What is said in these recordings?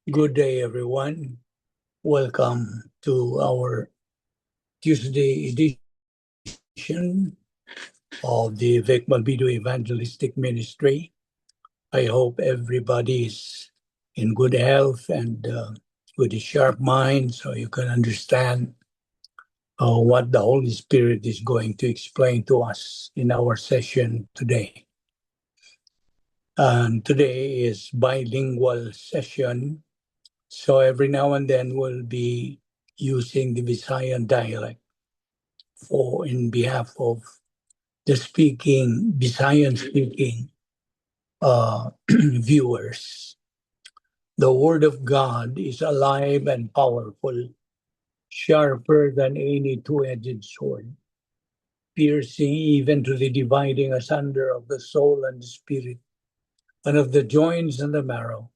Good day, everyone. Welcome to our Tuesday edition of the Vic Malbido Evangelistic Ministry. I hope everybody is in good health and with a sharp mind so you can understand what the Holy Spirit is going to explain to us in our session today. And today is bilingual session, so every now and then we'll be using the Visayan dialect in behalf of the Visayan speaking viewers. The Word of God is alive and powerful, sharper than any two-edged sword, piercing even to the dividing asunder of the soul and the spirit, and of the joints and the marrow,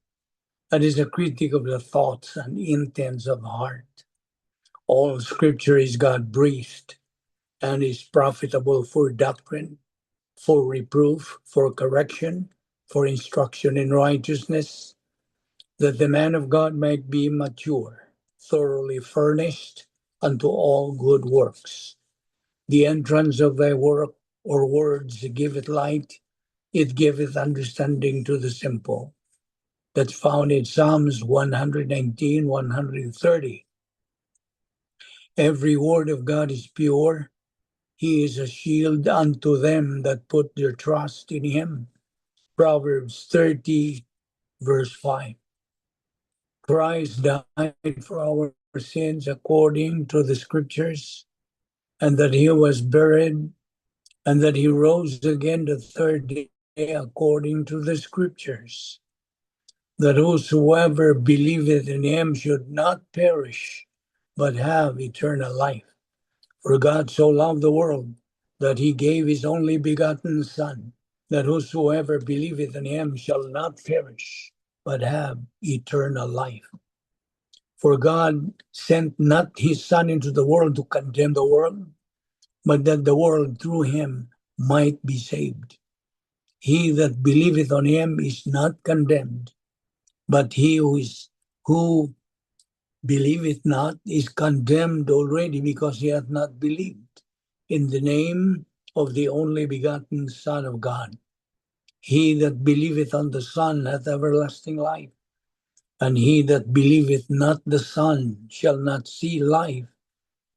and is a critic of the thoughts and intents of the heart. All Scripture is God-breathed and is profitable for doctrine, for reproof, for correction, for instruction in righteousness, that the man of God might be mature, thoroughly furnished unto all good works. The entrance of thy work or words giveth light, it giveth understanding to the simple. That's found in Psalms 119, 130. Every word of God is pure. He is a shield unto them that put their trust in him. Proverbs 30, verse 5. Christ died for our sins according to the Scriptures, and that he was buried, and that he rose again the third day according to the Scriptures, that whosoever believeth in him should not perish, but have eternal life. For God so loved the world that he gave his only begotten Son, that whosoever believeth in him shall not perish, but have eternal life. For God sent not his Son into the world to condemn the world, but that the world through him might be saved. He that believeth on him is not condemned, but he who believeth not is condemned already, because he hath not believed in the name of the only begotten Son of God. He that believeth on the Son hath everlasting life, and he that believeth not the Son shall not see life,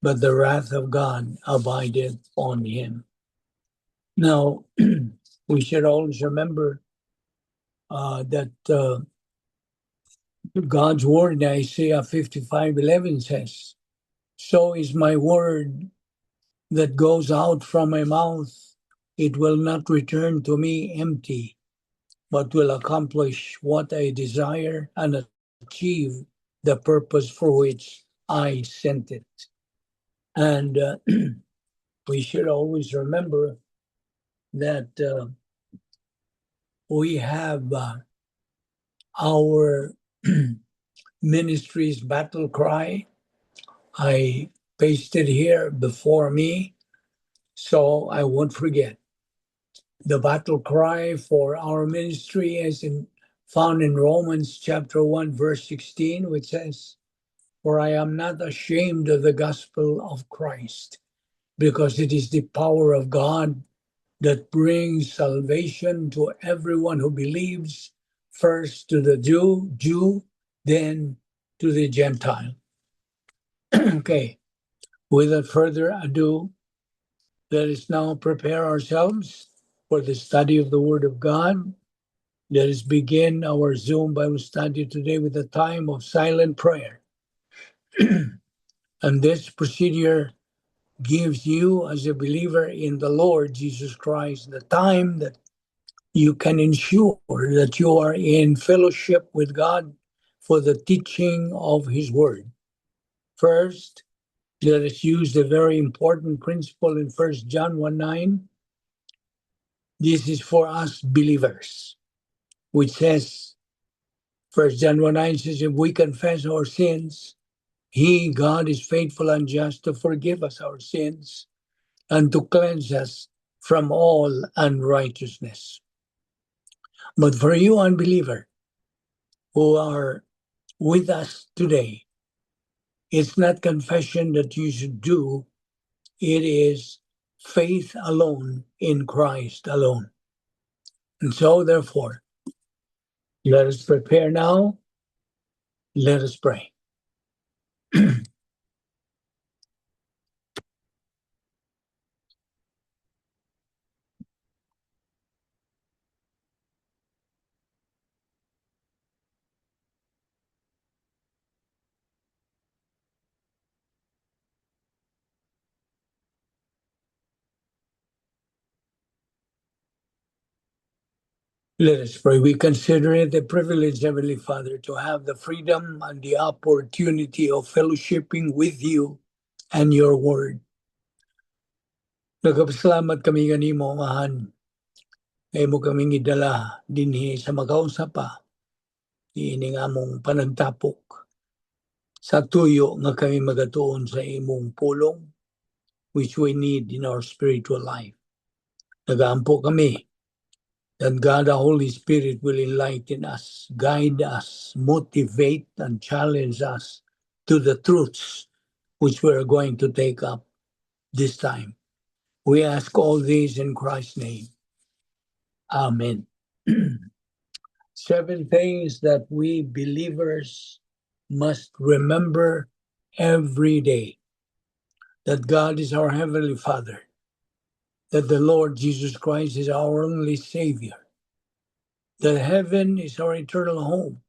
but the wrath of God abideth on him. Now, we should always remember that God's word in Isaiah 55:11 says, "So is my word that goes out from my mouth. It will not return to me empty, but will accomplish what I desire and achieve the purpose for which I sent it." And we should always remember that we have our ministry's battle cry. I pasted here before me, so I won't forget. The battle cry for our ministry is found in Romans chapter 1, verse 16, which says, "For I am not ashamed of the gospel of Christ, because it is the power of God that brings salvation to everyone who believes, first to the Jew, then to the Gentile." Okay, without further ado, let us now prepare ourselves for the study of the Word of God. Let us begin our Zoom Bible study today with a time of silent prayer. And this procedure gives you, as a believer in the Lord Jesus Christ, the time that you can ensure that you are in fellowship with God for the teaching of his word. First, let us use the very important principle in 1 John 1:9. This is for us believers, which says, 1 John 1:9 says, if we confess our sins, he, God, is faithful and just to forgive us our sins and to cleanse us from all unrighteousness. But for you, unbeliever, who are with us today. It's not confession that you should do, it is faith alone in Christ alone. And so, therefore, let us prepare now. Let us pray. Let us pray. We consider it a privilege, Heavenly Father, to have the freedom and the opportunity of fellowshipping with you and your word. Nagpasalamat kami kanimo, Amahan. Kaya mo kaming idala dinhi sa makausapa. Ini nga mong panagtapok. Sa tuyo nga kami magatuon sa imong pulong, which we need in our spiritual life. Nagaampo kami that God the Holy Spirit will enlighten us, guide us, motivate, and challenge us to the truths which we are going to take up this time. We ask all these in Christ's name. Amen. 7 things that we believers must remember every day. That God is our Heavenly Father. That the Lord Jesus Christ is our only Savior. That heaven is our eternal home.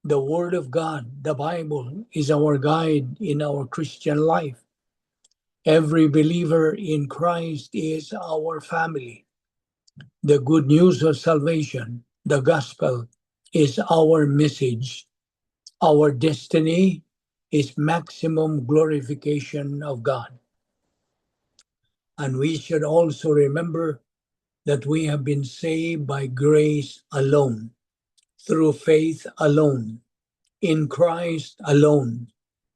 The Word of God, the Bible, is our guide in our Christian life. Every believer in Christ is our family. The good news of salvation, the gospel, is our message. Our destiny is maximum glorification of God. And we should also remember that we have been saved by grace alone, through faith alone, in Christ alone,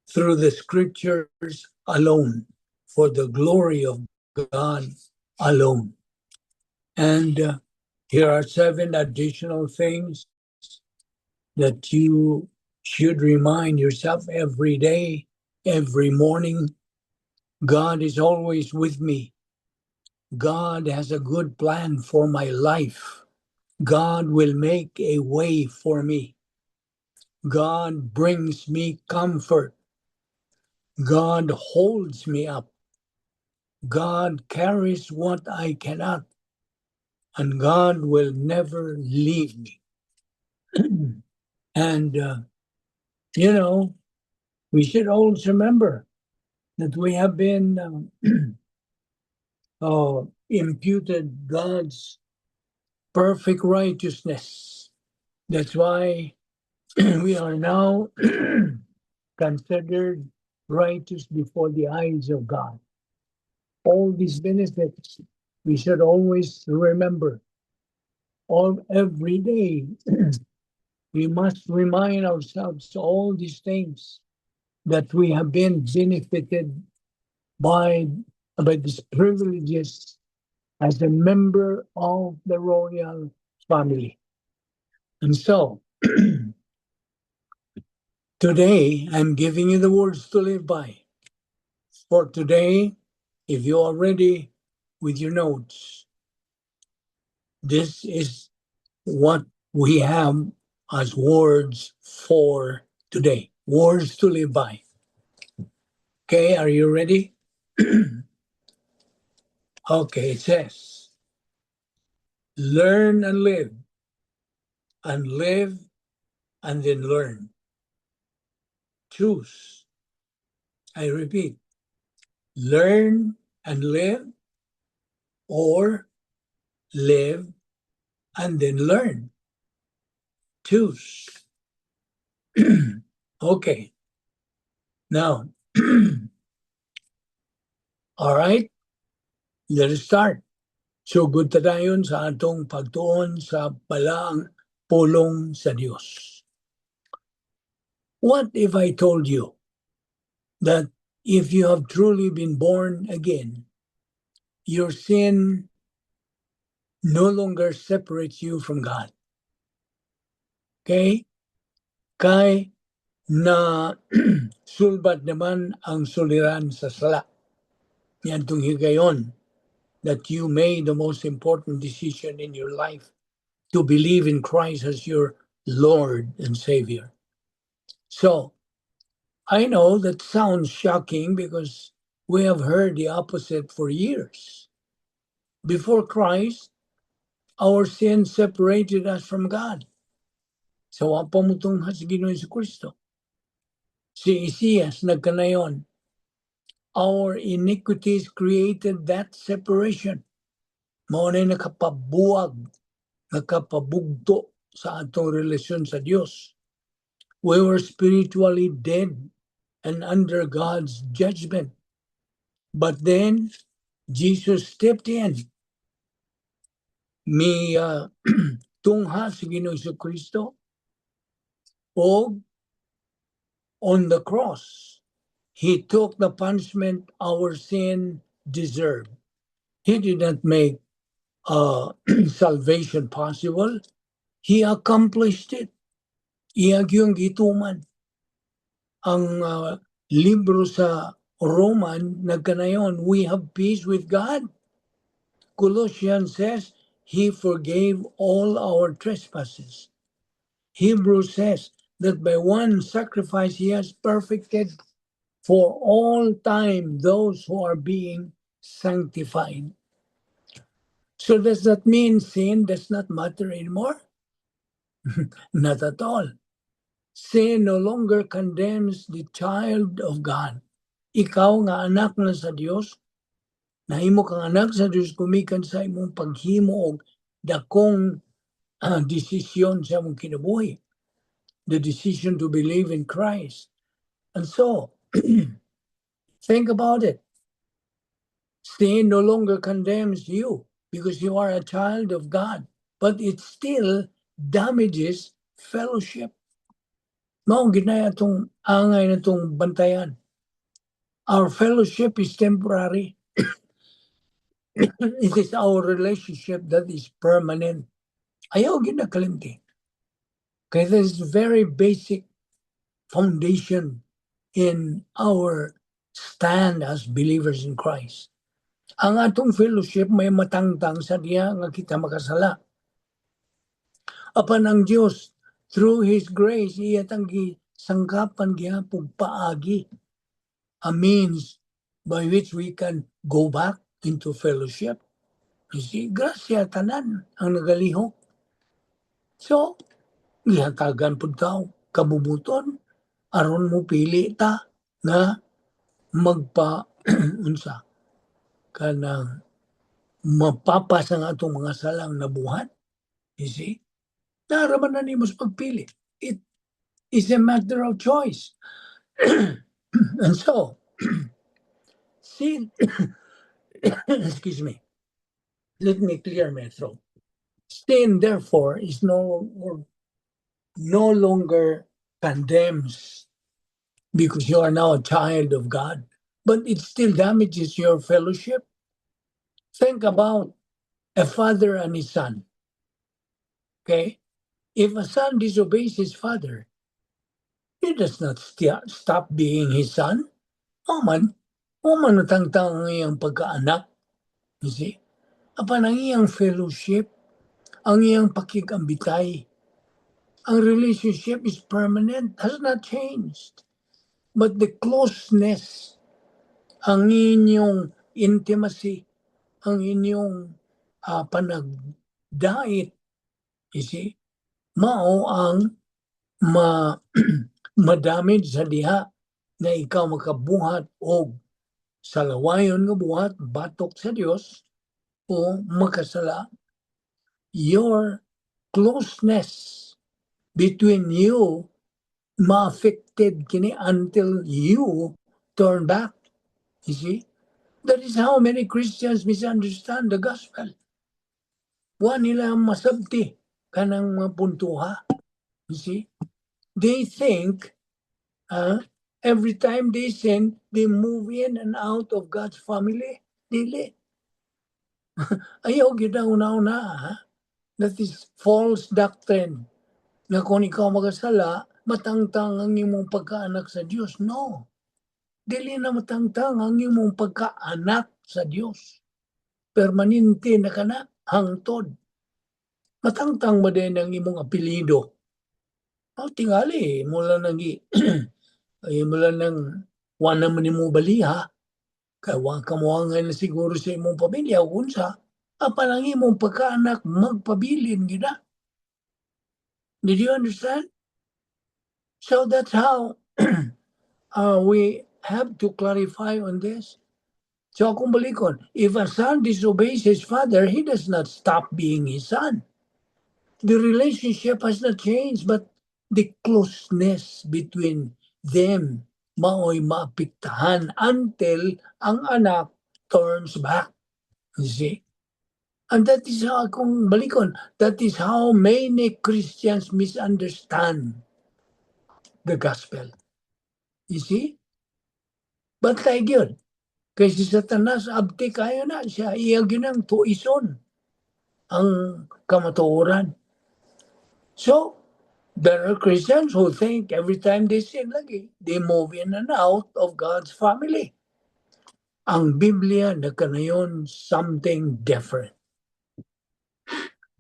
through the scriptures alone, for the glory of God alone. And here are 7 additional things that you should remind yourself every day, every morning. God is always with me. God has a good plan for my life. God will make a way for me. God brings me comfort. God holds me up. God carries what I cannot. And God will never leave me. And we should always remember that we have been imputed God's perfect righteousness. That's why we are now considered righteous before the eyes of God. All these benefits we should always remember. Every day we must remind ourselves all these things that we have been benefited by these privileges as a member of the royal family. And so, today, I'm giving you the words to live by. For today, if you are ready with your notes, this is what we have as words for today. Words to live by. Okay, are you ready? Okay, it says, learn and live and then learn. Choose. I repeat, learn and live, or live and then learn. Choose. Okay. Now, all right, let us start. So good ta dayon sa atong pagtuon sa balaang pulong sa Dios. What if I told you that if you have truly been born again, your sin no longer separates you from God? Okay? Kay na sulbat naman ang suliran sa sala. Yan itong higayon, that you made the most important decision in your life to believe in Christ as your Lord and Savior. So, I know that sounds shocking because we have heard the opposite for years. Before Christ, our sin separated us from God. Sa wapamutong sa Ginoong Kristo. Si Isias nagkanayon. Our iniquities created that separation. Mao na nakapabuwag, nakapabugto sa atong relasyon sa Dios. We were spiritually dead and under God's judgment. But then, Jesus stepped in. May tungha sa Ginoong Kristo o on the cross, He took the punishment our sin deserved. He did not make salvation possible. He accomplished it. Iyag yung gituman. Ang libro sa Roman, nagkanayon, we have peace with God. Colossians says, He forgave all our trespasses. Hebrews says that by one sacrifice He has perfected for all time those who are being sanctified. So does that mean sin does not matter anymore? Not at all. Sin no longer condemns the child of God. Ikaw nga anak na sa Dios, nahimo kang anak sa Dios kumikan sa imong paghimo og dakong desisyon sa imong kinabuhi. The decision to believe in Christ. And so, think about it. Sin no longer condemns you because you are a child of God, but it still damages fellowship. Mao ginaya itong angay na itong bantayan. Our fellowship is temporary. It is our relationship that is permanent. Ayaw ginakalimti. Kaya this is very basic foundation in our stand as believers in Christ. Ang atong fellowship may matangtang sa diya nga kita makasala. Apan ang Dios through His grace, iya tang sangkapan gihapon paagi, a means by which we can go back into fellowship. You see, grasya tanan ang nagalihok. So, gihatagan po tao, kabubuton, aron mo pili ta nga magpa unsa kanang mapapas ang atong mga salang nabuhat. You see? Naraman na nimos pagpili. It is a matter of choice. And so, sin, excuse me, let me clear my throat. Sin, therefore, is no longer condemns because you are now a child of God, but it still damages your fellowship. Think about a father and his son. Okay? If a son disobeys his father, he does not stop being his son. Oman natangtang ang iyang pagkaanak. You see? Apan ang iyang fellowship, ang iyang pakikambitay, ang relationship is permanent, has not changed. But the closeness, ang inyong intimacy, ang inyong panagdait, you see, mao ang madamage sa diha na ikaw makabuhat og salawayon nga buhat batok sa Dios o makasala. Your closeness between you ma-affected kini until you turn back. You see? That is how many Christians misunderstand the gospel. Wa nila masabti kanang mga puntuha. You see? They think every time they sin, they move in and out of God's family. Dili. Ayaw kita una-una. That is false doctrine. Na kung ikaw magasala, matangtang ang imong pagkaanak sa Dios. No. Dili na matangtang ang imong pagkaanak sa Dios. Permanente na kana hangtod. Matangtang ba din ang imong apelido? Tingali mula nang mula nang wala man nimo baliha, kay wa ka moangay na siguro sa imong pamilya o unsa, apan ang imong pagkaanak magpabilin gid na. Did you understand? So that's how we have to clarify on this. So kung balikon, if a son disobeys his father, he does not stop being his son. The relationship has not changed, but the closeness between them mao'y maapektahan until ang anak turns back. You see? And that is how, kung balikon, that is how many Christians misunderstand the gospel. You see? But like yun, kay si Satanas, abti kayo na siya, iya ginang tuison ang kamatuoran. So, there are Christians who think every time they sin lagi, they move in and out of God's family. Ang Biblia nagkanayon something different.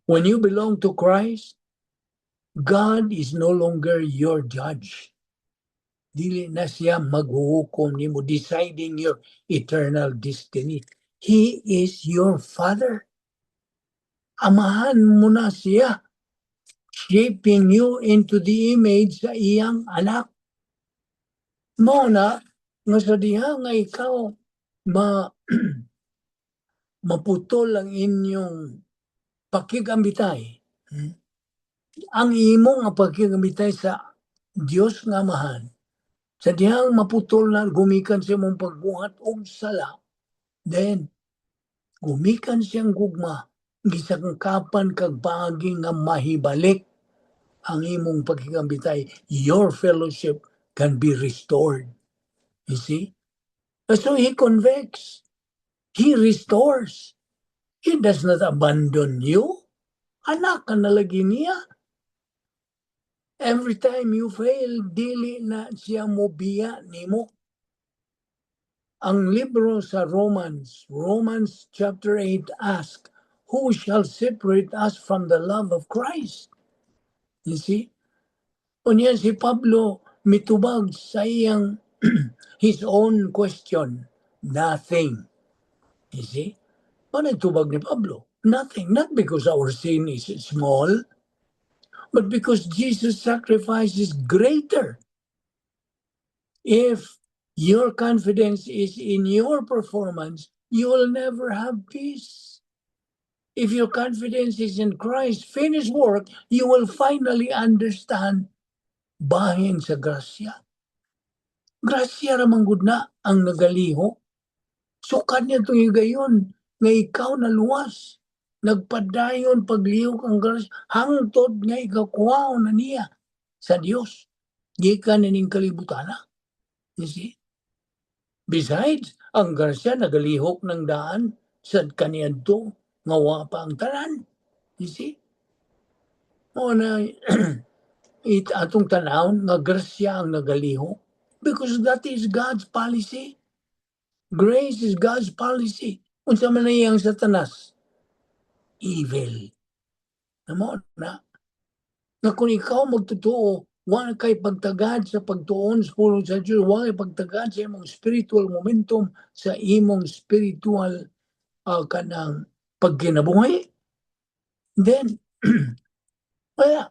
When you belong to Christ, God is no longer your judge. Dili na siya maghuhukom nimo, deciding your eternal destiny. He is your Father. Amahan mo na siya, shaping you into the image sa iyang anak. Mo na, nga sa diha nga ikaw, maputol ang inyong pakigambitay. Ang imong nga pakigambitay sa Dios nga amahan, sa dihang maputol na gumikan sa imong pagbuhat og sala, then gumikan siyang gugma, gisangkapan kag paagi nga mahibalik ang imong pakigambitay, your fellowship can be restored. You see? So he convicts. He restores. He does not abandon you. Anak ka na lagi niya. Every time you fail, dili na siya mobiya nimo. Ang libro sa Romans chapter 8 asks, who shall separate us from the love of Christ? You see? Unya si Pablo mitubag sa iyang his own question, nothing. You see? Ano itubag ni Pablo? Nothing. Not because our sin is small, but because Jesus' sacrifice is greater. If your confidence is in your performance, you will never have peace. If your confidence is in Christ's finished work, you will finally understand bahin sa grasya. Grasya ramang gud na ang nagaliho. Sukat niya itong higayon nga ikaw na luwas. Nagpadayon paglihok ang grasya hangtod nga ikakuha na niya sa Dios. Gikan na ning kalibutan na. You see? Besides, ang grasya nagalihok ng daan sa kaniadto nga wa pa ang tanan. You see? O na atong tanawon nga grasya ang nagalihok because that is God's policy. Grace is God's policy. Unsa man iyang Satanas? Evil. Namo na. Na kung ikaw magtotoo, wala kay pagtagad sa pagtuon sa pulong sa Diyos, wala kay pagtagad sa imong spiritual momentum, sa imong spiritual kanang pagkinabuhi, then wala.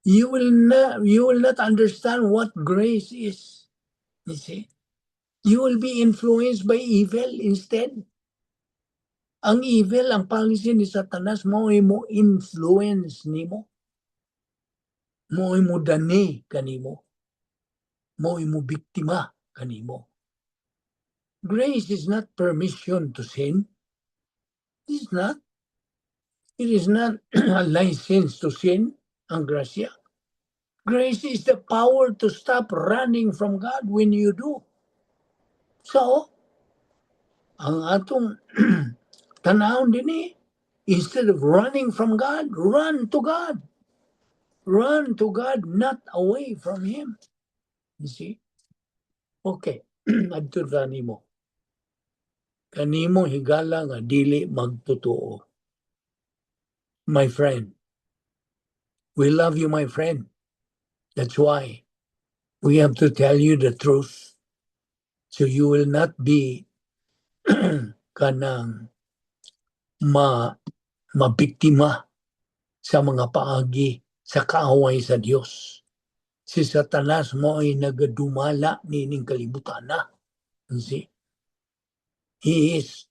You will not understand what grace is. You see? You will be influenced by evil instead. Ang evil, ang policy ni Satanas, mo influence nimo. Mo dani kanimo. Mo biktima kanimo. Grace is not permission to sin. It is not. It is not a license to sin, ang grasya. Grace is the power to stop running from God when you do. So, ang atong tanawon din instead of running from God, run to God. Run to God, not away from Him. You see? Okay. Adto kanimo. Kanimo higala nga dili magtotoo. My friend, we love you, my friend. That's why we have to tell you the truth. So you will not be kanang mabiktima sa mga paagi sa kaaway sa Dios. Si Satanas mo ay nagadumala nining kalibutan na. You see? He is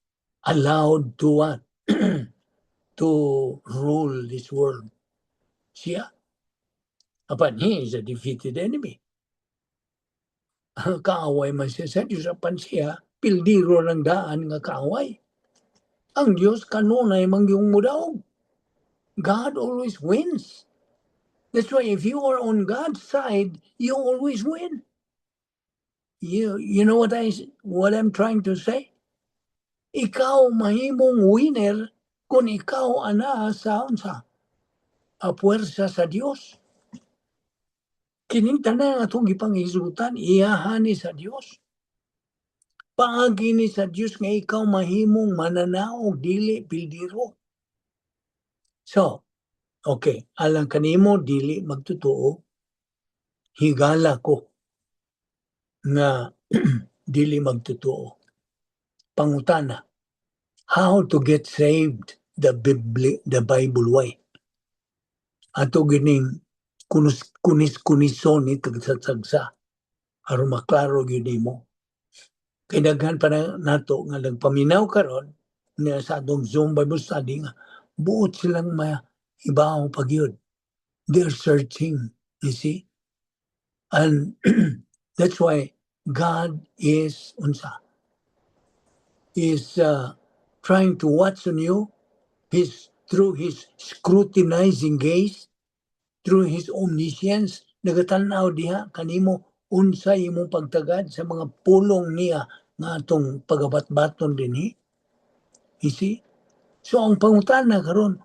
allowed to what? To rule this world. Siya. Apan he is a defeated enemy. Kaaway man siya sa Diyos, apan siya, pildiro ng daan nga kaaway. Ang Diyos kanunay mangyong mudaog. God always wins. That's why if you are on God's side, you always win. You know what I'm trying to say? Ikaw mahimong winner kung ikaw ana sa unsa a puwersa sa Dios. Kining tanan atong gipanghisgutan iyahan ni sa Dios. Paagi ni sa Dios nga ikaw mahimong mananaog dili pildiro. So, okay, alang kanimo dili magtotoo, higala ko nga dili magtotoo. Pangutana, how to get saved the Bible way. Ato gining kunis-kunison ni tagsagsa aron maklaro gyud nimo. Kay daghan pa nato nga nagpaminaw karon nga sa atong Zoom Bible study nga buot silang maibaw pa gyud. They're searching, you see? And that's why God is trying to watch on you through His scrutinizing gaze, through His omniscience, nagatanaw diha kanimo unsa imong pagtagad sa mga pulong niya nga atong pagabat-baton dinhi. You see? So ang pangutana karon,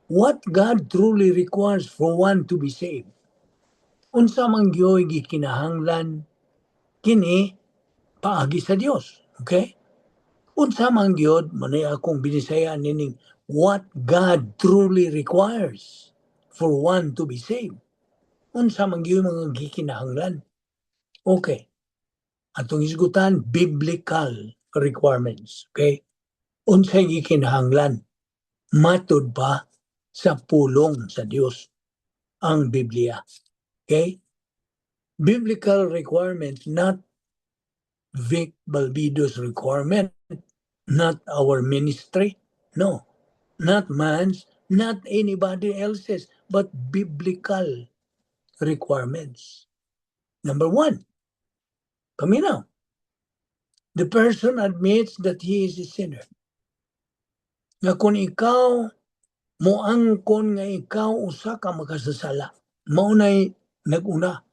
what God truly requires for one to be saved? Unsa man gyoy gikinahanglan kini paagi sa Dios, okay? Unsa man gyud manay akong binisayan nining what God truly requires for one to be saved. Unsa man gyud mga gikinahanglan. Okay. Atong isgutan biblical requirements, okay? Unsay gikinahanglan matud pa sa pulong sa Dios ang Biblia. Okay? Biblical requirements, not Vic Balbido's requirement, not our ministry, no, not man's, not anybody else's, but biblical requirements. Number one, paminaw. The person admits that he is a sinner. Nga kung ikaw moangkon nga ikaw usa ka makasasala, maunay naguna.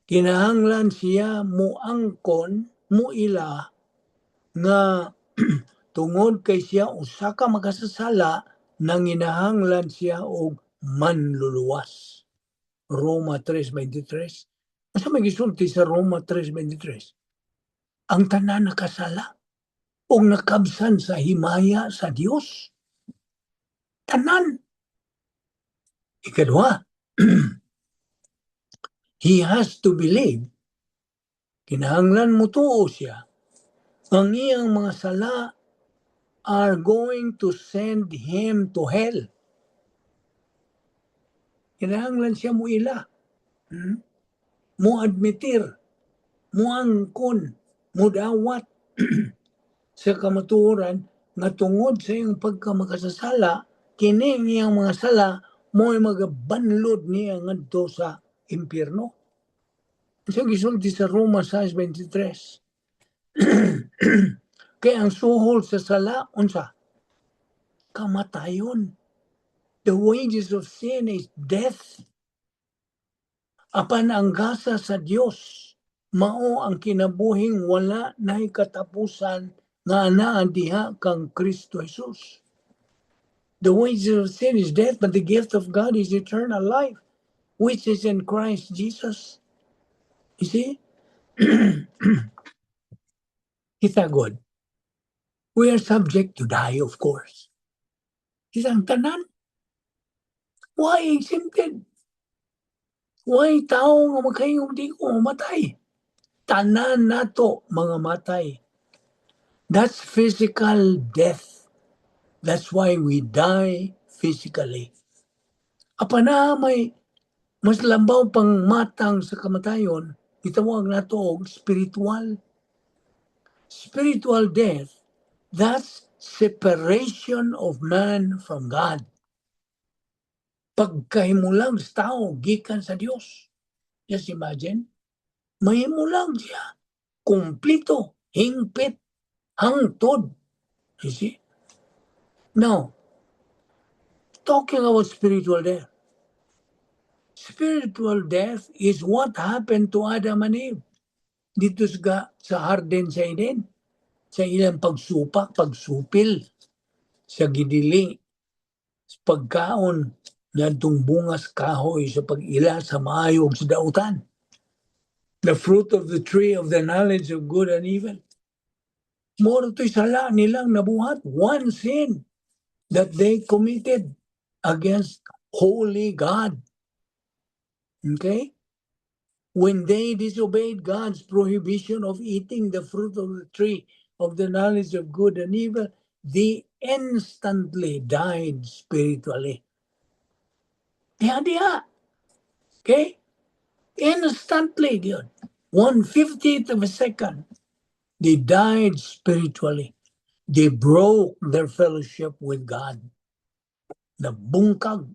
Kinahanglan siya moangkon, muila nga tungod kay siya usa ka makasasala, nanginahanglan siya og manluluwas. Roma 3:23. Asa may gisulti sa Roma 3:23? Ang tanan nakasala o nakabsan sa himaya sa Dios. Tanan. Ikadua, he has to believe, kinahanglan mo tuo siya, ang iyang mga sala are going to send him to hell. Kinahanglan siya mo ila. Mo admitir, mo angkon, mo dawat sa kamatuoran nga tungod sa iyong pagkamakasasala, kini iyang mga sala mo'y magabanlod niya ngadto sa impyerno. Siya gisulti sa Roma 6:23. Kaya ang suhol sa sala, unsa? Kamatayon. The wages of sin is death. Apan ang gasa sa Dios mao ang kinabuhing wala nay katapusan nga anaa diha kang Kristo Jesus. The wages of sin is death, but the gift of God is eternal life, which is in Christ Jesus. You see? Kita God. We are subject to die, of course. Isang tanan. Why exempted? Why tao nga makayong di ko matay? Tanan nato mga matay. That's physical death. That's why we die physically. Apa na may mas lambaw pang matang sa kamatayon, itawag nato og spiritual. Spiritual death, that's separation of man from God. Pagkahimulang sa tao, gikan sa Dios. Just imagine, mahimulang siya. Kumplito, hingpit, hangtod. You see? Now, talking about spiritual death. Spiritual death is what happened to Adam and Eve. Dito sa Harden sa Eden. Sa ilang pagsupak, pagsupil, sa gidili, sa pagkaon, ngadtong bungas kahoy sa pag-ila sa maayo ug sa dautan. The fruit of the tree of the knowledge of good and evil. Moro to'y sala nilang nabuhat. One sin that they committed against holy God. Okay? When they disobeyed God's prohibition of eating the fruit of the tree of the knowledge of good and evil, they instantly died spiritually. Diha. Okay? Instantly, yun. 1/50th of a second. They died spiritually. They broke their fellowship with God. Nabungkag,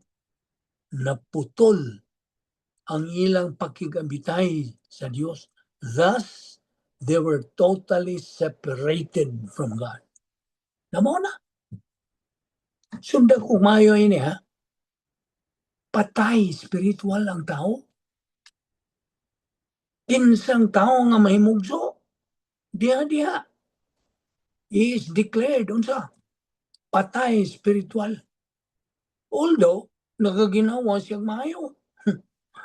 naputol ang ilang pakigabitay sa Diyos. Thus, they were totally separated from God. Namo na. Sunda kumayo ini ha. Patay spiritual ang tao. Kinsang tao nga mahimugso. Diha. He is declared unsa patay spiritual. Although nagaginawa siya maayo.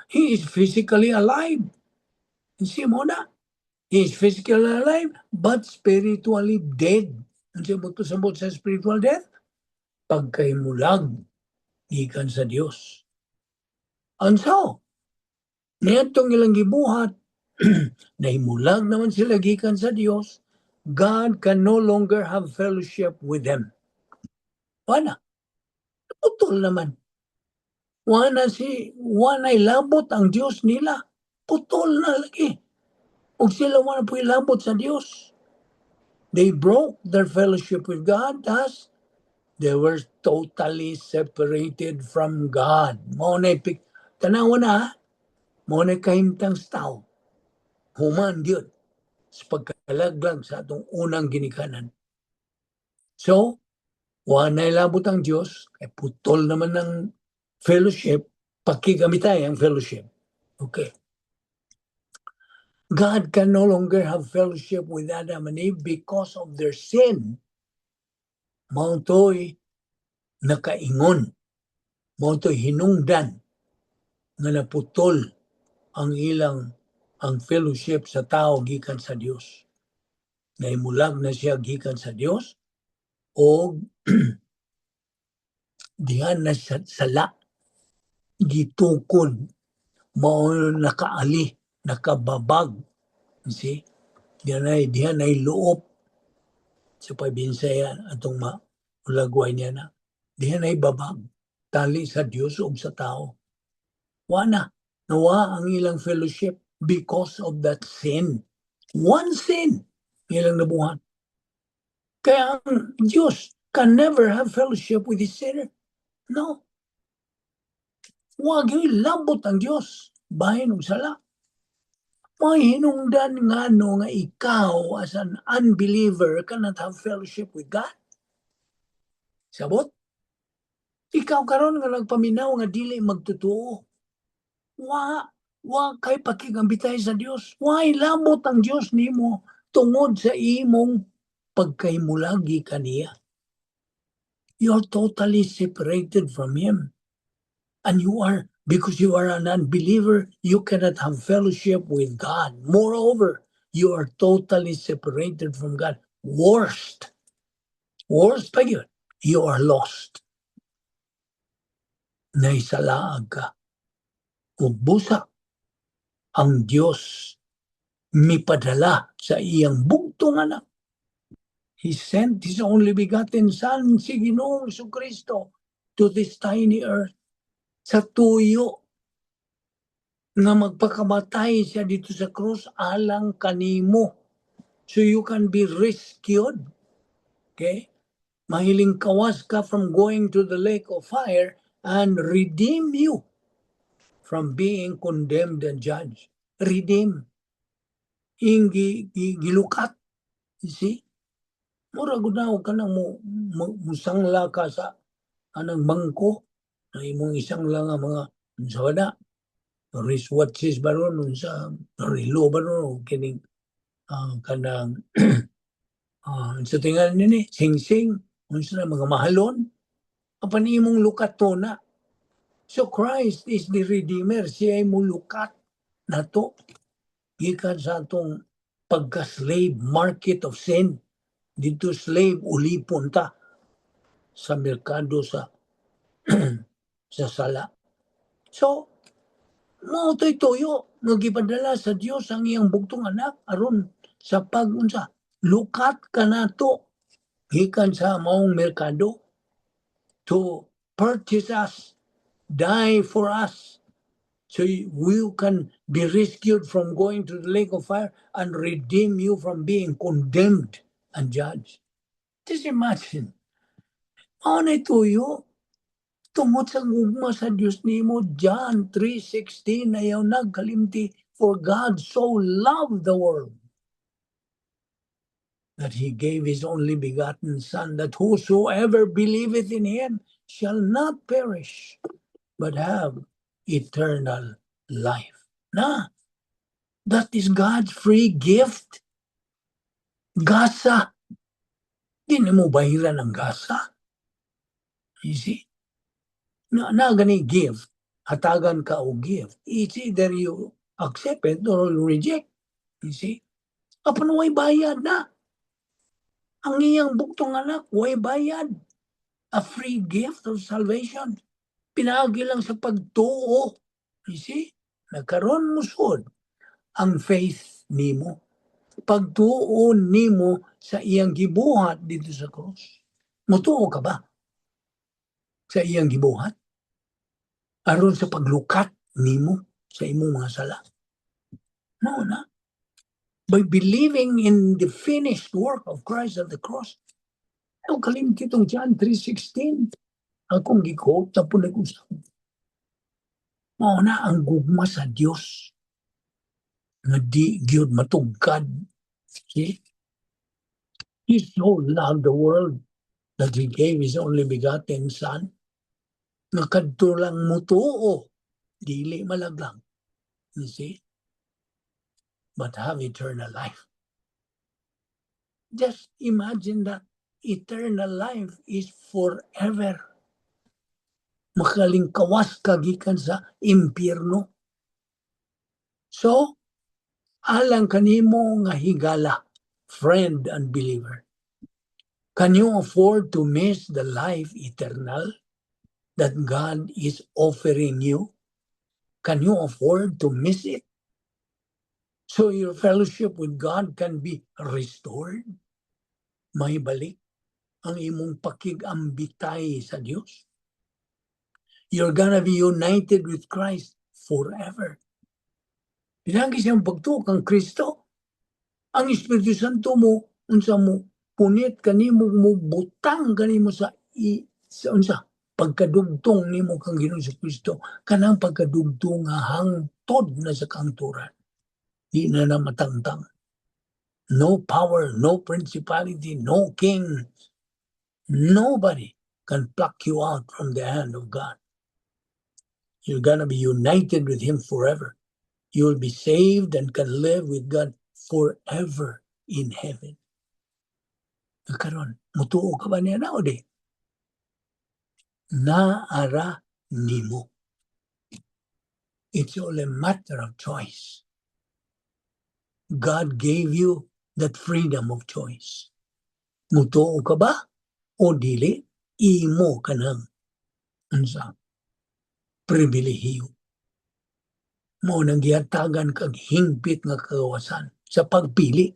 He is physically alive. Kasi mo na. He is physically alive but spiritually dead. Ang sabot sa spiritual death? Pagkaimulag gikan sa Dios. And so, nitong ilang gibuhat, nahimulag naman sila gikan sa Dios, God can no longer have fellowship with them. Wala. Putol naman. Wanay labot ang Dios nila. Putol na lagi. Ug sila wala po ilabot sa Dios. They broke their fellowship with God, thus they were totally separated from God. Tanawa na, mo na kahimtang sa tao. Human Diyod sa pagkalaglag sa atong unang ginikanan. So, wanay labot ang Diyos, ay putol naman ng fellowship, pakigamitay ang fellowship. Okay. God can no longer have fellowship with Adam and Eve because of their sin. Mao to'y nakaingon. Mao to'y hinungdan nga naputol ang fellowship sa tao gikan sa Dios. Naimulag na siya gikan sa Dios o dihan na sala gitukod mao nakaali nakababag. See? Diyan ay luop sa pabinsaya atong ulagway niya na. Diyan ay babag tali sa Dios o sa tao. Nawa ang ilang fellowship because of that sin. One sin ilang nabuhat. Kaya ang Diyos can never have fellowship with his sinner. No. Huwag yung lambot ang Diyos. Bahin ng sala. May hinungdan nga no nga ikaw as an unbeliever cannot have fellowship with God. Sabot? Ikaw karon nga nagpaminaw nga dili magtotoo. Wa kay pakigambitay sa Dios. Why lambot ang Dios nimo tungod sa imong pagkaymulagi kaniya. You're totally separated from Him. And because you are an unbeliever, you cannot have fellowship with God. Moreover, you are totally separated from God. Worst pa yun. You are lost. Naisalaag ka. Ubusa ang Diyos mipadala sa iyang bugtong anak. He sent His only begotten Son, si Ginoong Jesucristo, to this tiny earth. Sa tuyo nga magpakamatay siya dito sa krus alang kanimo. So you can be rescued. Okay? Mahiling kawas ka from going to the lake of fire and redeem you from being condemned and judged. Redeem. Gilukat. You see? Mura gunaw ka nang musangla ka sa anang bangko na imong isang lang ang mga sa wala. Wristwatches ba ron sa relo ba ron kining kanang sa tingal nini sing-sing unsa na mga mahalon apan imong lukato na. So Christ is the Redeemer. Siya ay mulukat nato gikan sa atong pagka-slave market of sin. Dito slave ulipon ta sa merkado sa sa sala. So mao to'y tuyo nga gipadala sa Dios ang iyang bugtong anak aron sa pag-unsa lukat kanato gikan sa maong merkado to purchase us, die for us, so we can be rescued from going to the lake of fire and redeem you from being condemned and judged. Just imagine, mao na tuyo tungod sa gugma sa Dios nimo. John 3:16 ayaw nagkalimti, for God so loved the world that He gave His only begotten Son, that whosoever believeth in Him shall not perish, but have eternal life. Na, that is God's free gift. Gasa. Di mo bahiran ang gasa. You see? Na gani gift. Hatagan ka o gift. It's either you accept it or you reject. You see? Apan way bayad na. Ang iyang buktong anak, way bayad. A free gift of salvation. Pinagi lang sa pagtuo. You see? Nagkaroon mo sud ang faith nimo. Pagtuo nimo sa iyang gibuhat dito sa cross. Mutuo ka ba sa iyang gibuhat? Aron sa paglukat nimo sa imong mga sala. No na. By believing in the finished work of Christ at the cross. Ang kalimti itong John 3:16. Akong gi-quote na po nag-usap. Mao na ang gugma sa Dios nga di gyud matugkad. See? He so loved the world that He gave His only begotten Son. Nakadto lang mutuo, dili malaglang. You see? But have eternal life. Just imagine that eternal life is forever. Makalingkawas ka gikan sa impyerno. So, alang kanimo nga higala, friend and believer, can you afford to miss the life eternal that God is offering you? Can you afford to miss it? So your fellowship with God can be restored? May balik ang imong pakigambitay sa Dios? You're gonna be united with Christ forever. Pinagi siyang pagtuo kang Kristo. Ang Espiritu Santo mo, unsa mo, punit kanimo mo, butang kanimo sa unsa, pagkadugtong nimo kang Ginoong Kristo, kanang pagkadugtong nga hangtod na sa kanturan. Di na matangtang. No power, no principality, no king, nobody can pluck you out from the hand of God. You're gonna be united with Him forever. You will be saved and can live with God forever in heaven. Karon, mutuo ka ba niya na o di? naara nimo. It's all a matter of choice. God gave you that freedom of choice. Mutuo ka ba o dili? Imo ka ng ansa pribilehiyo. Mo nang gihatagan kag hingpit nga kagawasan sa pagpili.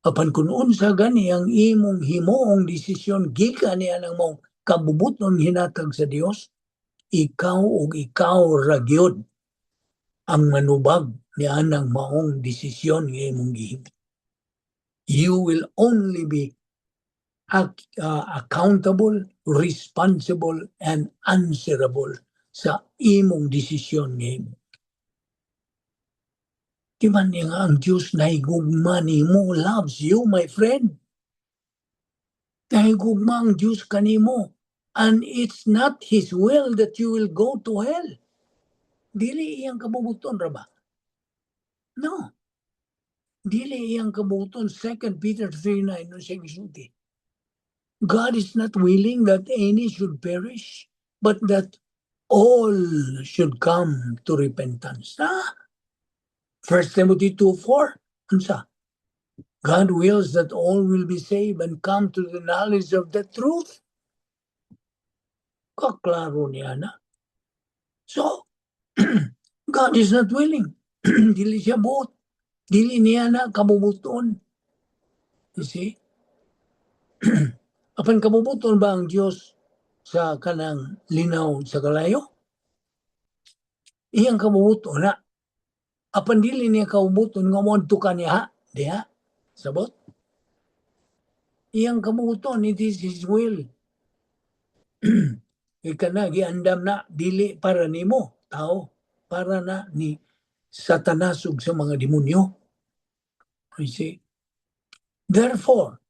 Apan kun unsa gani ang imong himoong desisyon gikan niya ng mong kabubuton hinatag sa Dios, ikaw ug ikaw ra gyud ang manubag ni anang maong desisyon nga imong gihimo. You will only be accountable, responsible, and answerable sa imong desisyon nga imo. Di man nga ang Diyos nahigugma nimo, loves you, my friend. Nahigugma ang Diyos kanimo. And it's not His will that you will go to hell. Dili iyang kabubuton ra ba? No. Dili iyang kabubuton. 2 Peter 3:9 no siya gisulti. God is not willing that any should perish, but that all should come to repentance. 1 Timothy 2:4. Unsa? God wills that all will be saved and come to the knowledge of the truth. Kaklaro niya na. So, God is not willing. Dili siya buot. Dili niya na kabubuton. You see? Apan kabubuton ba ang Diyos sa kanang linaw sa kalayo? Iyang kabubuton na. Apan dili niya kabubuton nga monto ka niya, diha? Sabot? Iyang kabubuton, it is His will. Ika na, giandam na, dili para nimo, tao, para na ni Satanas ug sa mga demonyo. You see? Therefore,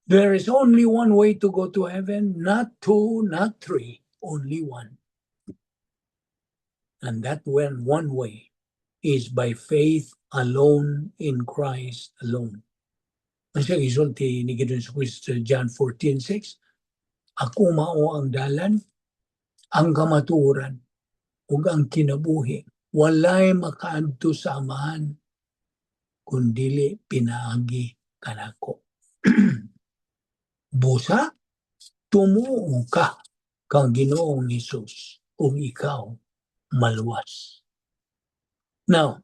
there is only one way to go to heaven, not two, not three, only one. And that one way is by faith alone in Christ alone. Ang siya isulti ni Gideon sa John 14:6, ako mao ang dalan, ang kamatuoran, ug ang kinabuhi. Walay makaadto sa Amahan, kundili pinaagi kanako. Busa, tumuo ka kang Ginoong Hesus, ug ikaw maluwas. Now,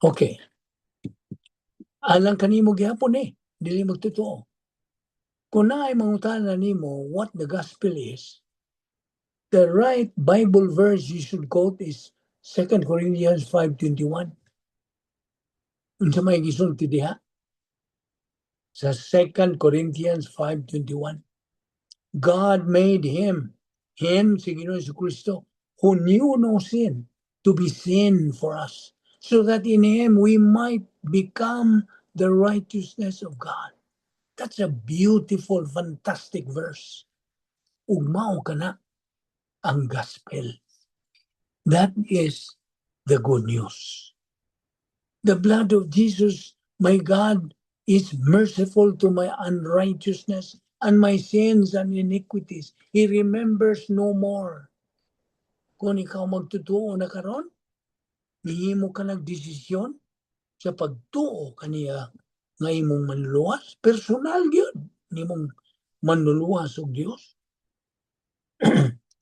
okay. Alang kanimo gyapon dili magtotoo. Kung naay mangutana nimo what the gospel is, the right Bible verse you should quote is 2 Corinthians 5:21. Unsa may gisulti diha? Sa 2 Corinthians 5:21. God made him si Ginoong Jesucristo, who knew no sin, to be sin for us, so that in him we might become the righteousness of God. That's a beautiful, fantastic verse. Ugmao ka na ang gospel. That is the good news. The blood of Jesus, my God, is merciful to my unrighteousness and my sins and iniquities. He remembers no more. Kung ikaw magtutuo na karon, nihimo ka nagdesisyon sa pagtuo kaniya nga imong manluluwas, personal gyud nimong manluluwas og Dios.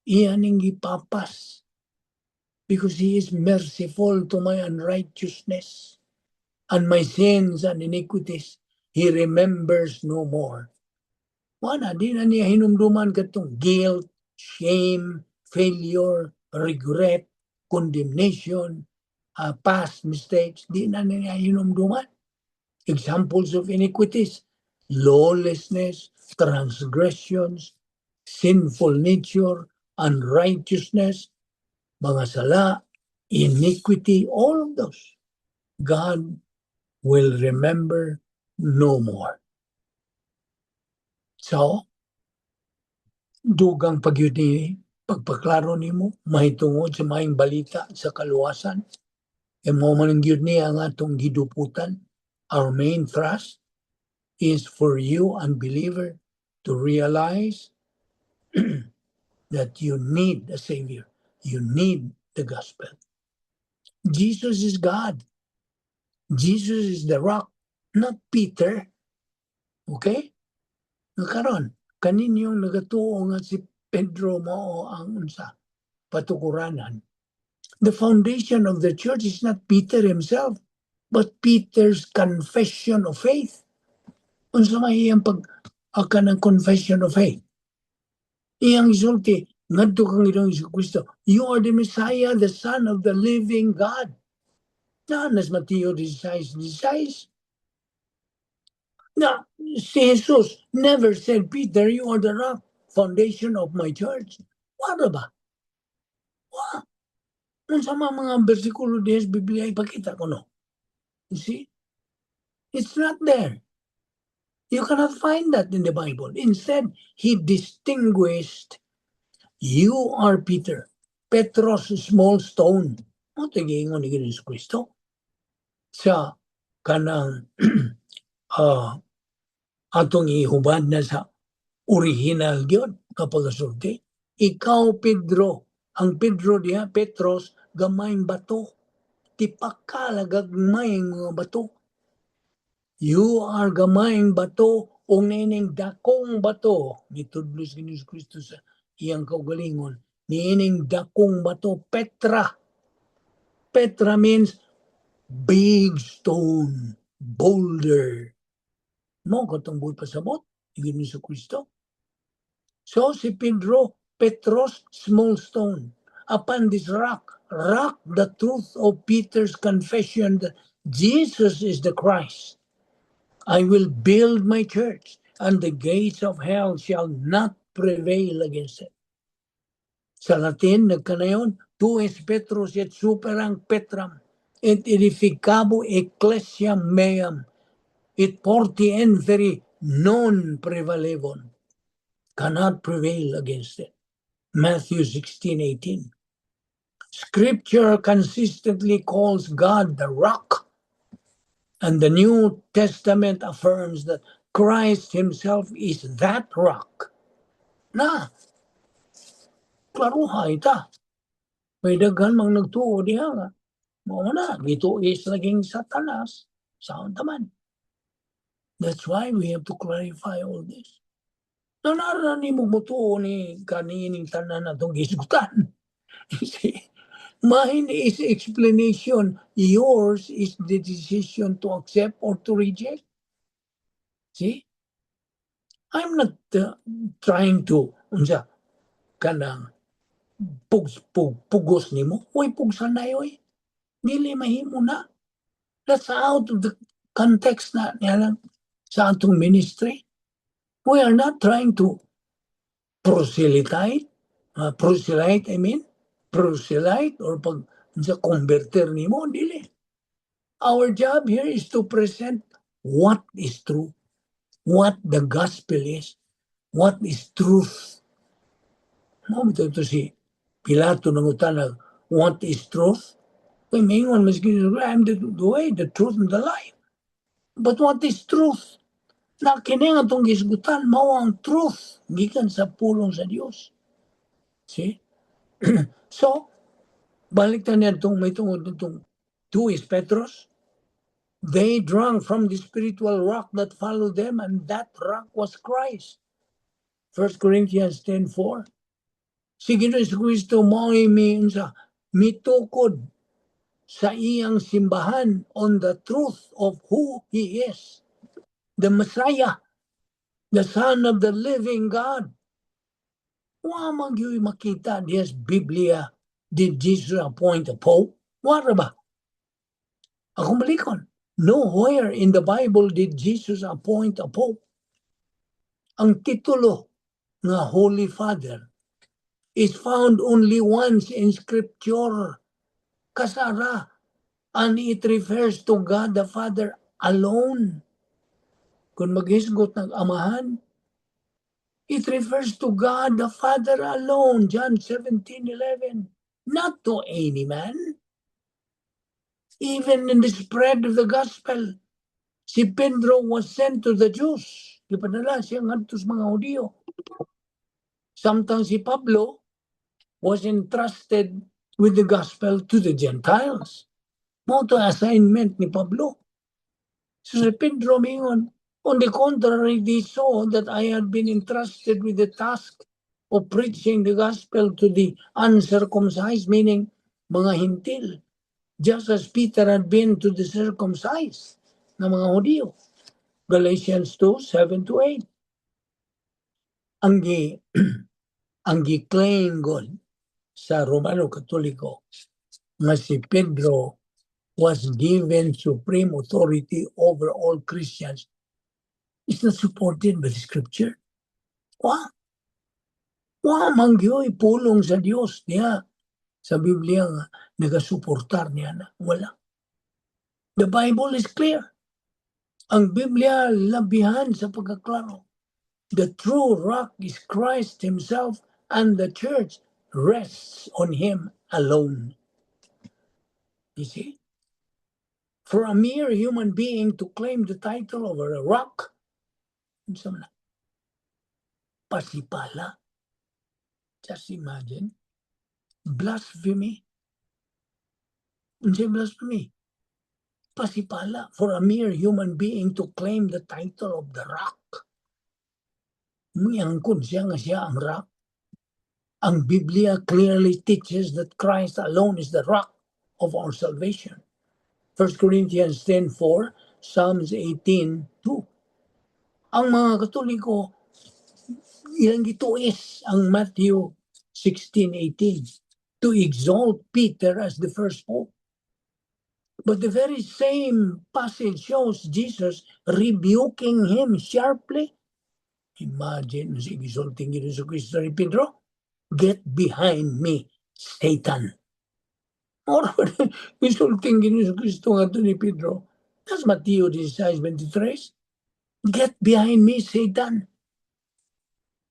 Iyan ning gipapas because He is merciful to my unrighteousness and my sins and iniquities. He remembers no more. Wala, di na niya hinumduman katong guilt, shame, failure, regret, condemnation, past mistakes. Di na niya hinumduman. Examples of iniquities: lawlessness, transgressions, sinful nature, unrighteousness, mga sala, iniquity, all of those. God will remember no more. So, dugang pagpaklaro nimo, mahitungod sa maayong balita sa kaluwasan, e mo man ang gyud niya ang atong giduputan. Our main thrust is for you, unbeliever, to realize that you need a Savior. You need the gospel. Jesus is God. Jesus is the rock, not Peter. Okay? Karon, kanin yung nagatuo nga si Pedro mo ang unsa patukuranan. The foundation of the church is not Peter himself, but Peter's confession of faith. Unsa may iyang pag-aka ng confession of faith? Iyang isulti, ngadto kang Ginoong Jesucristo, you are the Messiah, the Son of the living God. Nas Mateo 16:16. Now, si Jesus never said, Peter, you are the rock, foundation of my church. Wala ba? Wala. Unsa mga bersikulo diya sa Biblia, ipakita ko no. You see? It's not there. You cannot find that in the Bible. Instead, he distinguished, you are Peter, Petros, small stone. Mo tigingon ni Ginoong Kristo sa kanang atong ihubad na sa original gyud kapag asulti. Ikaw, Pedro, ang Pedro diha, Petros, gamayng bato. Tipakala gagmayng mga bato. You are gamayng bato o nining dakong bato. Nitudlo si Ginoong Kristo sa iyang kaugalingon. Nining dakong bato, Petra. Petra means big stone, boulder. Mo katong buot pasabot, Ginoong Kristo. So si Pedro, Petros, small stone. Upon this rock, the truth of Peter's confession that Jesus is the Christ. I will build my church, and the gates of hell shall not prevail against it. Sa Latin, nagkanayon, tu es Petrus et superang Petram, et edificabo ecclesiam meam, et porti enferi non prevalevon. Cannot prevail against it. Matthew 16:18. Scripture consistently calls God the rock, and the New Testament affirms that Christ himself is that rock. Na, klaruha ita. May daghan mang nagtuo diha nga. Mao na, gito is naging Satanas. Saan taman. That's why we have to clarify all this. Nanarani mo mutuo ni kanining tanan na itong gisgutan. See, mine is explanation. Yours is the decision to accept or to reject. See? I'm not trying to kanang pugos nimo. Uy, pugsanay, uy. Dili mahimo na. That's out of the context na niya sa atong ministry. We are not trying to proselyte, or pag sa converter nimo, dili. Our job here is to present what is true, what the gospel is, what is truth. No, ito si Pilato nangutanag, what is truth? Kaya mingon, I'm the way, the truth, and the life. But what is truth? Na kini nga itong gisgutan, mao ang truth, gikan sa pulong sa Dios. See? So, balik na niya itong may tungod itong two is Petros. They drank from the spiritual rock that followed them, and that rock was Christ. 1 Corinthians 10:4. Si Ginoong Jesucristo mo'y mitukod sa iyang simbahan on the truth of who He is. The Messiah, the Son of the living God. Wa magyu'y makita diya Biblia, did Jesus appoint a pope? Wala ba? Akong balikon. Nowhere in the Bible did Jesus appoint a pope. Ang titulo nga Holy Father is found only once in Scripture. Kasara. And it refers to God the Father alone. Kung maghisgot ng amahan, it refers to God the Father alone. John 17:11. Not to any man. Even in the spread of the gospel, si Pedro was sent to the Jews. Ipadala siya ngadto sa mga Hudiyo. Samtang si Pablo was entrusted with the gospel to the Gentiles. Mo to assignment ni Pablo. So si Pedro mingon, on the contrary, they saw that I had been entrusted with the task of preaching the gospel to the uncircumcised, meaning mga hintil, just as Peter had been to the circumcised na mga Hudiyo. Galatians 2, 7-8. Ang gi-claim God sa Romano Katoliko nga si Pedro was given supreme authority over all Christians is not supported by the scripture. Wa mangyo ipulong sa Dios niya sa Biblia nga nagasuportar niya na. Wala. The Bible is clear. Ang Biblia labihan sa pagkaklaro. The true rock is Christ Himself, and the church rests on Him alone. You see? For a mere human being to claim the title of a rock, pasipala. Just imagine. Blasphemy. Blasphemy. Pasipala. For a mere human being to claim the title of the rock. Miyangkon siya nga siya ang rock. Ang Biblia clearly teaches that Christ alone is the rock of our salvation. 1 Corinthians 10:4, Psalms 18:2. Ang mga Katoliko, ilang gituis ang Matthew 16:18 to exalt Peter as the first pope. But the very same passage shows Jesus rebuking him sharply. Imagine, exalting Jesus Christ ni Pedro, get behind me, Satan. Or insulting Jesus Cristo nga ito ni Pedro. That's Matthew 16:23. Get behind me, Satan.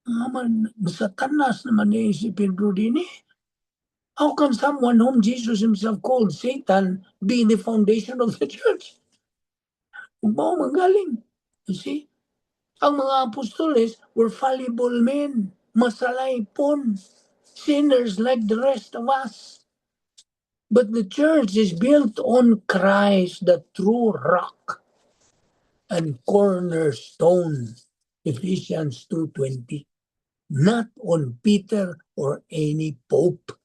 Naman, satanas naman eh si Pedro din eh. How can someone whom Jesus himself called Satan be the foundation of the church? Kung ba magaling? You see? Ang mga apostoles were fallible men, masalay pon, sinners like the rest of us. But the church is built on Christ, the true rock and cornerstone, Ephesians 2:20, not on Peter or any pope.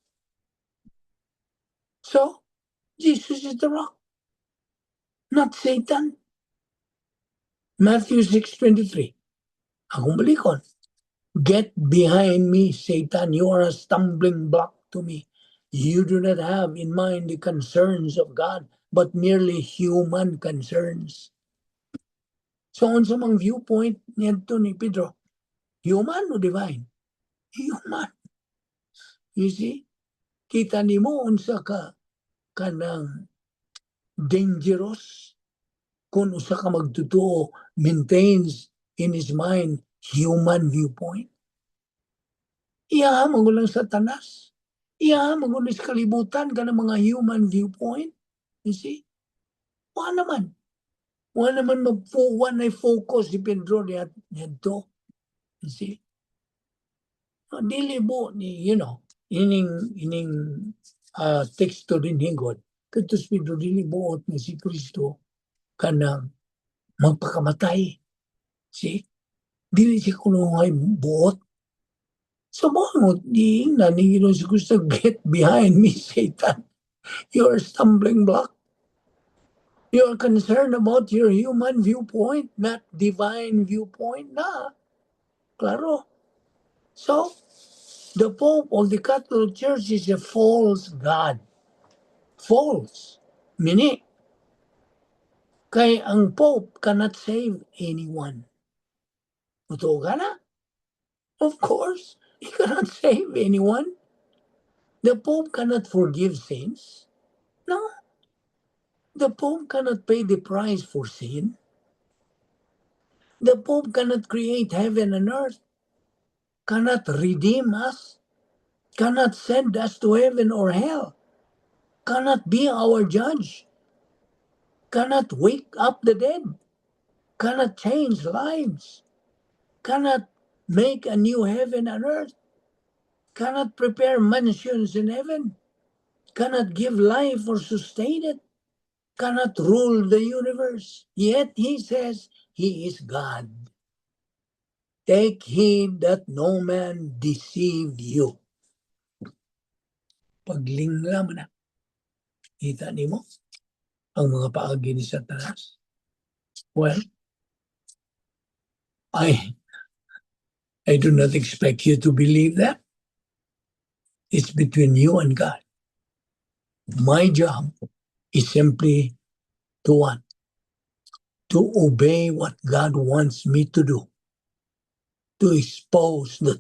So, Jesus is the rock, not Satan. Matthew 6:23, akong balikon, get behind me, Satan, you are a stumbling block to me. You do not have in mind the concerns of God, but merely human concerns. So, unsa mang viewpoint nito ni Pedro? Human o divine? Human. You see? Kita nimo unsa ka kanang dangerous kung usa ka magtotoo maintains in his mind human viewpoint. Iya mangulang Satanas. Iya mangulang kalibutan ka ng mga human viewpoint. You see? Wa naman focus si Pedro nito. You see? Dili mo ni, ining teksto din hingod. Katos Pedro dili buot ni si Kristo kanang magpakamatay. See? Dili siya kunungay buot. So mo di na ni Ginoong si Kristo, get behind me, Satan. You're a stumbling block. You're concerned about your human viewpoint, not divine viewpoint na. Claro. So, the Pope of the Catholic Church is a false God. False. Meaning, kay ang Pope cannot save anyone. Totoo ka na? Of course, he cannot save anyone. The Pope cannot forgive sins. No. The Pope cannot pay the price for sin. The Pope cannot create heaven and earth, cannot redeem us, cannot send us to heaven or hell, cannot be our judge, cannot wake up the dead, cannot change lives. cannot make a new heaven and earth, cannot prepare mansions in heaven, cannot give life or sustain it, cannot rule the universe. Yet he says he is God. Take heed that no man deceive you. Paglingla mo na. Kita ni mo ang mga paagi ni Satanas. Well, I do not expect you to believe that. It's between you and God. My job is simply to obey what God wants me to do, to expose the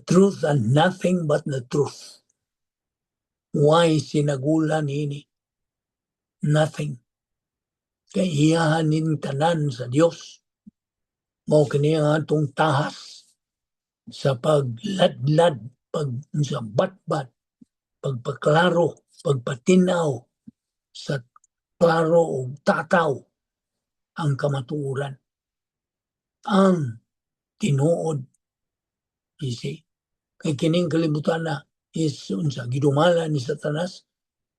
truth and nothing but the truth. Why sinagulan ini? Nothing. Kaya iyahanin tanan sa Dios. Mao kini ang atong tahas sa pagladlad, sa batbat, pagpaklaro, pagpatinaw sa klaro o tataw ang kamatuoran. Ang tinuod, isi, kay kining kalibutan na is unsa gidumala ni Satanas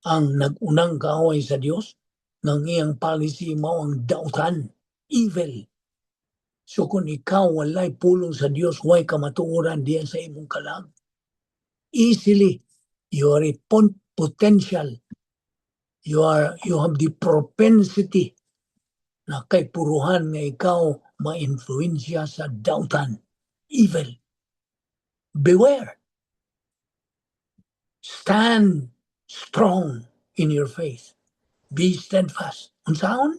ang nagunang kaaway sa Dios ng iyang policy mao ang dautan, evil. So kung ikaw walay pulong sa Dios, way kamatuoran diyan sa imong kalag, easily you are a potential, you have the propensity na kay puruhan nga ikaw ma-influensya sa dautan, evil. Beware. Stand strong in your faith. Be steadfast. Unsaon?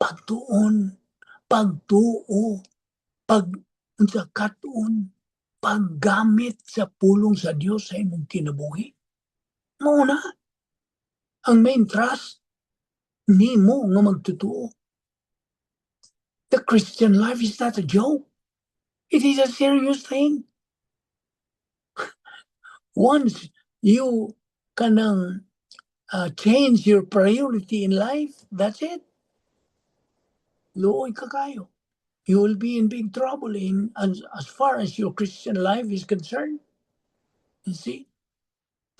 Pagtuon, pagtuo, unsa katuon, paggamit sa pulong sa Dios sa imong kinabuhi. Mao na ang main trust nimo nga magtutuo. The Christian life is not a joke. It is a serious thing. Once you kanang change your priority in life, that's it. Luoy ka kayo. You will be in big trouble as far as your Christian life is concerned. You see?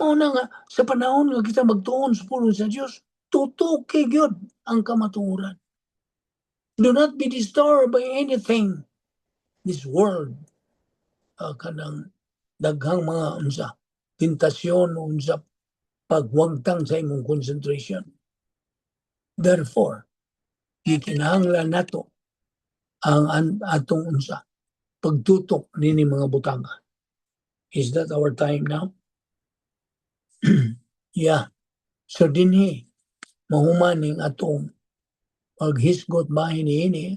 Una nga, sa panahon nga kita magtuon sa pulong sa Diyos, tutuki yun ang kamatuoran. Do not be disturbed by anything. This world, kanang daghang mga unsa, tentasyon unsa, pagwagtang sa imong concentration. Therefore, gikinahanglan nato ang atong unsa, pagtutok nini mga butanga. Is that our time now? Yeah. So dinhi, mahumaning atong paghisgot bahin niini,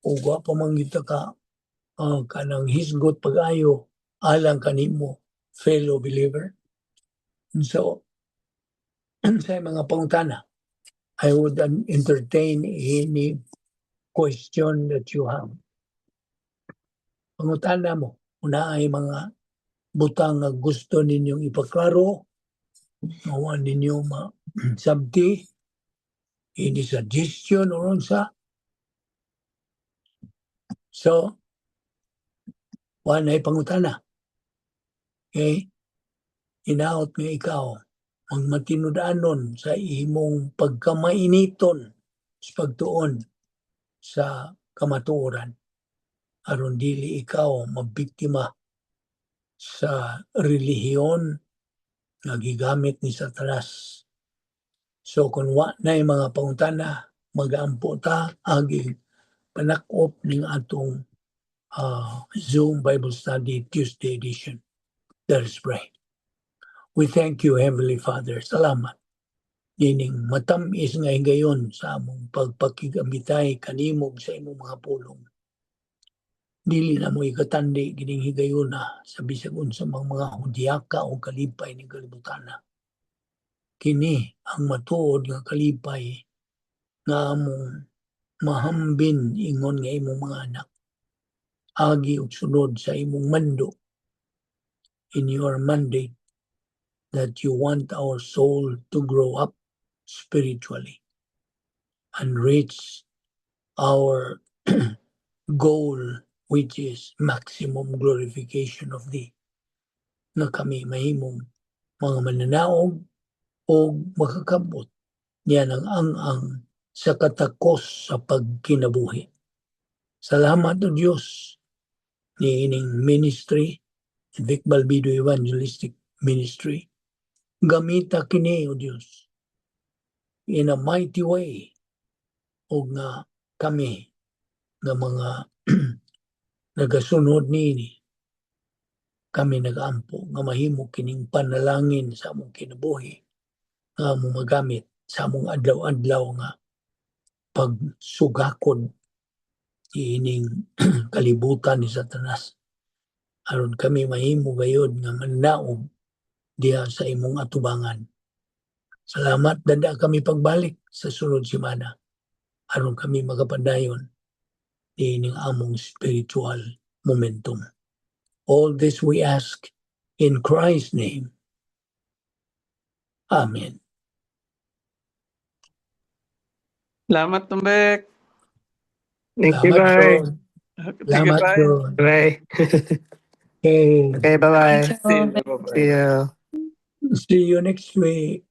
o pa manggita ka, kanang hisgot pag-ayo, alang kanimo, fellow believer. And so, sa mga pangutana, I would entertain any question that you have. Pangutana mo, una ay mga butang nga gusto ninyong ipaklaro, mawa ninyo sabti, any suggestion or unsa. So, one ay pangutana. Okay? Inaot nga ikaw, ang matinudanon sa imong pagkamainiton sa pagtuon sa kamatuoran. Aron dili ikaw mabiktima sa relihiyon nga gigamit ni Satanas. So kung wa na yung mga pangutana, mag-aampo ta agi panakop ning atong Zoom Bible Study Tuesday edition. Let us pray. We thank you, Heavenly Father. Salamat. Nining matamis nga higayon sa among pagpakigambitay kanimog sa imong mga pulong. Dili na mo ikatandi gining higayon na sa bisag unsa mga hudyaka o kalipay ni kalibutana. Kini ang matuod nga kalipay nga among mahambin ingon nga imong mga anak. Agi ug sunod sa imong mando in your mandate that you want our soul to grow up spiritually and reach our goal, which is maximum glorification of Thee, na kami mahimong mga mananaog o makakabot niya ng ang sa katakos sa pagkinabuhi. Salamat o Diyos ni ining ministry, Vic Balbido Evangelistic Ministry. Gamita kini o Diyos in a mighty way o nga kami nga mga nagasunod niini kami nagampo nga mahimo kining panalangin sa among kinabuhi nga among magamit sa among adlaw-adlaw nga pagsugakon ining kalibutan ni Satanas aron kami mahimo gayud nga mannaog diha sa imong atubangan. Salamat dada kami pagbalik sa sunod semana aron kami magapadayon ining among spiritual momentum. All this we ask in Christ's name. Amen. Salamat, Tumbek. Thank you, Salamat, bye. John. Thank you, Salamat, bye. John. Bye. Okay. Okay, bye-bye. See you. Bye-bye. See you. See you next week.